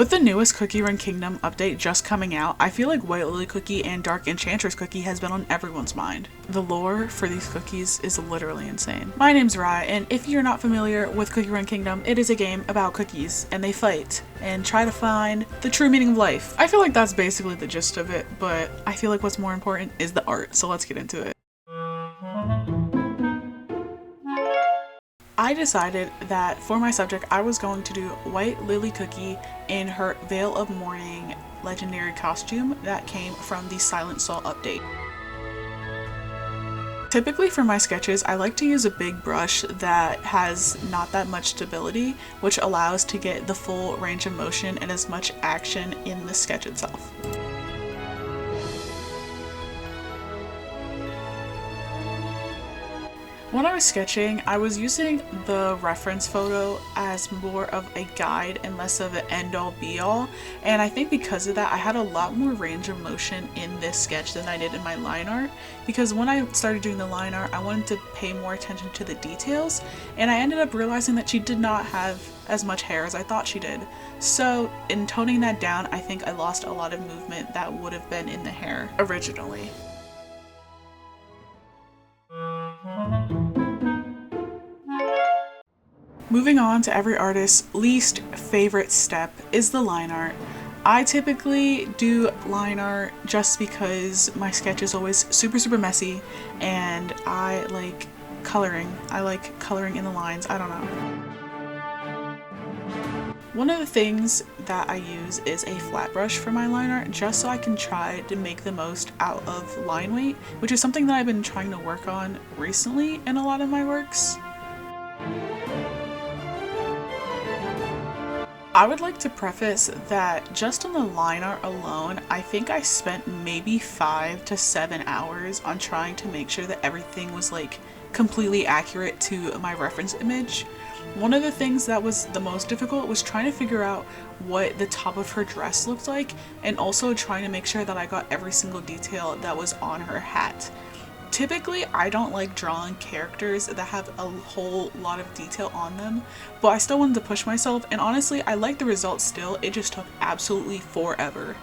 With the newest Cookie Run Kingdom update just coming out, I feel like White Lily Cookie and Dark Enchantress Cookie has been on everyone's mind. The lore for these cookies is literally insane. My name's Rye, and if you're not familiar with Cookie Run Kingdom, it is a game about cookies, and they fight and try to find the true meaning of life. I feel like that's basically the gist of it, but I feel like what's more important is the art, so let's get into it. I decided that for my subject I was going to do White Lily Cookie in her Veil of Mourning legendary costume that came from the Silent Soul update. Typically for my sketches I like to use a big brush that has not that much stability, which allows to get the full range of motion and as much action in the sketch itself. When I was sketching, I was using the reference photo as more of a guide and less of an end-all be-all, and I think because of that I had a lot more range of motion in this sketch than I did in my line art, because when I started doing the line art I wanted to pay more attention to the details, and I ended up realizing that she did not have as much hair as I thought she did. So in toning that down, I think I lost a lot of movement that would have been in the hair originally. Moving on to every artist's least favorite step is the line art. I typically do line art just because my sketch is always super messy and I like coloring. I like coloring in the lines, I don't know. One of the things that I use is a flat brush for my line art just so I can try to make the most out of line weight, which is something that I've been trying to work on recently in a lot of my works. I would like to preface that just on the line art alone, I think I spent maybe 5 to 7 hours on trying to make sure that everything was like completely accurate to my reference image. One of the things that was the most difficult was trying to figure out what the top of her dress looked like, and also trying to make sure that I got every single detail that was on her hat. Typically, I don't like drawing characters that have a whole lot of detail on them, but I still wanted to push myself, and honestly, I like the result still, it just took absolutely forever.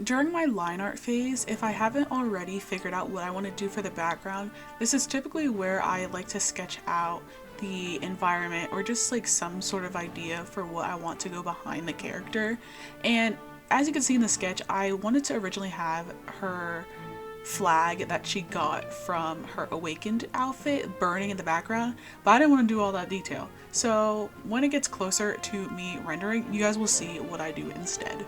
During my line art phase, if I haven't already figured out what I want to do for the background, this is typically where I like to sketch out the environment or just like some sort of idea for what I want to go behind the character. And as you can see in the sketch, I wanted to originally have her flag that she got from her awakened outfit burning in the background, but I didn't want to do all that detail. So when it gets closer to me rendering, you guys will see what I do instead.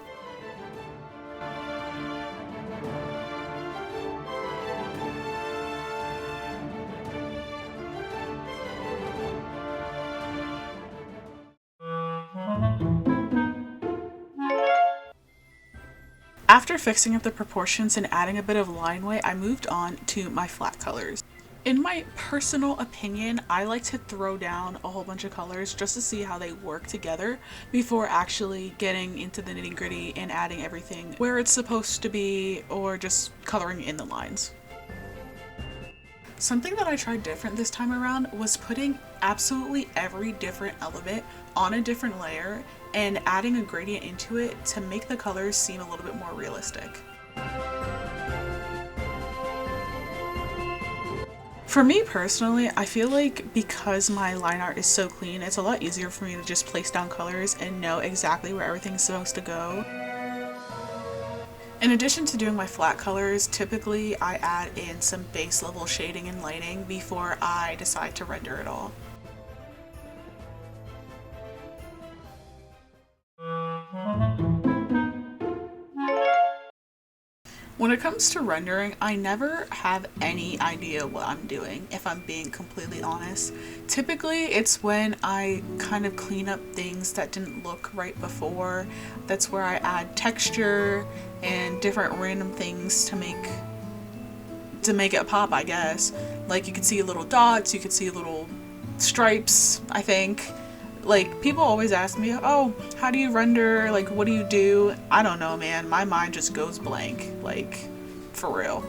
After fixing up the proportions and adding a bit of line weight, I moved on to my flat colors. In my personal opinion, I like to throw down a whole bunch of colors just to see how they work together before actually getting into the nitty-gritty and adding everything where it's supposed to be or just coloring in the lines. Something that I tried different this time around was putting absolutely every different element on a different layer and adding a gradient into it to make the colors seem a little bit more realistic. For me personally, I feel like because my line art is so clean, it's a lot easier for me to just place down colors and know exactly where everything's supposed to go. In addition to doing my flat colors, typically I add in some base level shading and lighting before I decide to render it all. When it comes to rendering, I never have any idea what I'm doing, if I'm being completely honest. Typically, it's when I kind of clean up things that didn't look right before. That's where I add texture and different random things to make it pop, I guess. Like you could see little dots, you could see little stripes, I think. Like, people always ask me, oh, how do you render? Like, what do you do? I don't know, man. My mind just goes blank. Like, for real.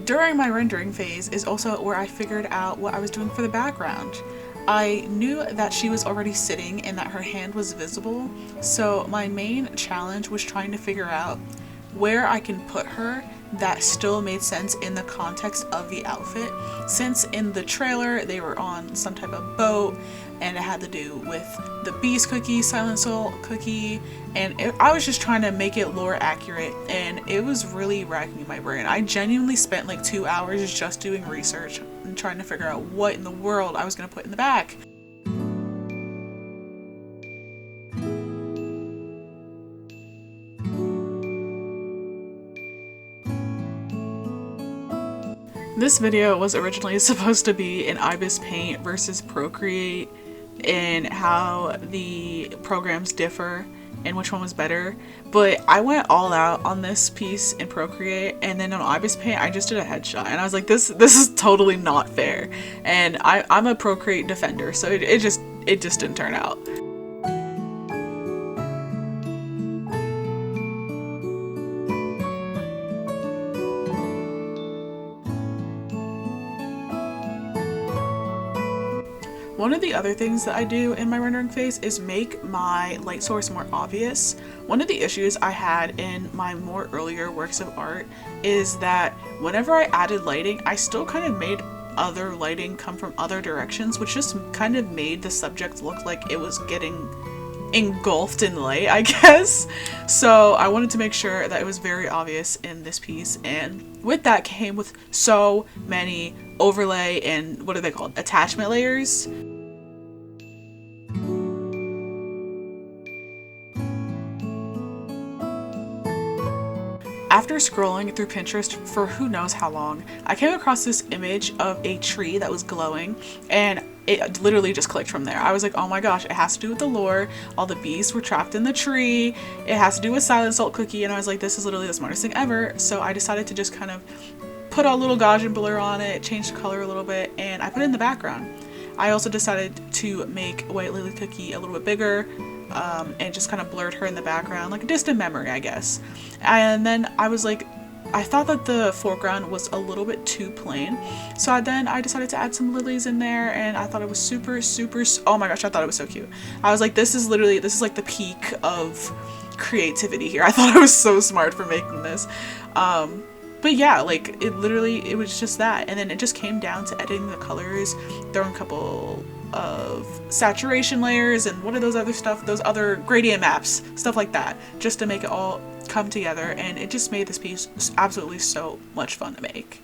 During my rendering phase is also where I figured out what I was doing for the background. I knew that she was already sitting and that her hand was visible, so my main challenge was trying to figure out where I can put her that still made sense in the context of the outfit, since in the trailer they were on some type of boat and it had to do with the Beast cookie, Silent Soul cookie, and I was just trying to make it lore accurate, and it was really racking my brain. I genuinely spent like 2 hours just doing research and trying to figure out what in the world I was going to put in the back. This video was originally supposed to be an SPEEDPAINT versus Procreate and how the programs differ and which one was better, but I went all out on this piece in Procreate, and then on SPEEDPAINT I just did a headshot and I was like, this is totally not fair, and I'm a Procreate defender, so it just didn't turn out. One of the other things that I do in my rendering phase is make my light source more obvious. One of the issues I had in my more earlier works of art is that whenever I added lighting, I still kind of made other lighting come from other directions, which just kind of made the subject look like it was getting engulfed in light, I guess. So I wanted to make sure that it was very obvious in this piece, and with that came with so many overlay and what are they called? Attachment layers. After scrolling through Pinterest for who knows how long, I came across this image of a tree that was glowing, and it literally just clicked from there. I was like, oh my gosh, it has to do with the lore. All the bees were trapped in the tree. It has to do with Silent Salt Cookie, and I was like, this is literally the smartest thing ever. So I decided to just kind of put a little Gaussian blur on it, change the color a little bit, and I put it in the background. I also decided to make White Lily Cookie a little bit bigger, and just kind of blurred her in the background, like a distant memory, I guess. And then I was like, I thought that the foreground was a little bit too plain, so then I decided to add some lilies in there, and I thought it was super, oh my gosh, I thought it was so cute. I was like, this is like the peak of creativity here. I thought I was so smart for making this. But yeah, like it was just that, and then it just came down to editing the colors, throwing a couple of saturation layers and what are those other gradient maps, stuff like that, just to make it all come together, and it just made this piece absolutely so much fun to make.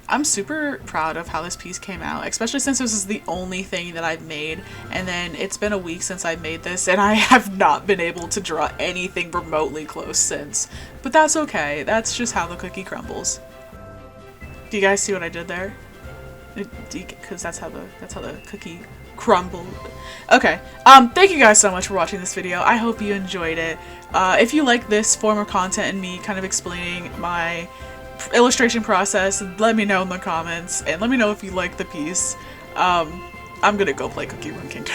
I'm super proud of how this piece came out, especially since this is the only thing that I've made, and then it's been a week since I made this and I have not been able to draw anything remotely close since. But that's okay, that's just how the cookie crumbles. Do you guys see what I did there? Because that's how the cookie crumbled. Okay, thank you guys so much for watching this video. I hope you enjoyed it. If you like this form of content and me kind of explaining my illustration process, let me know in the comments, and let me know if you like the piece. I'm gonna go play Cookie Run Kingdom.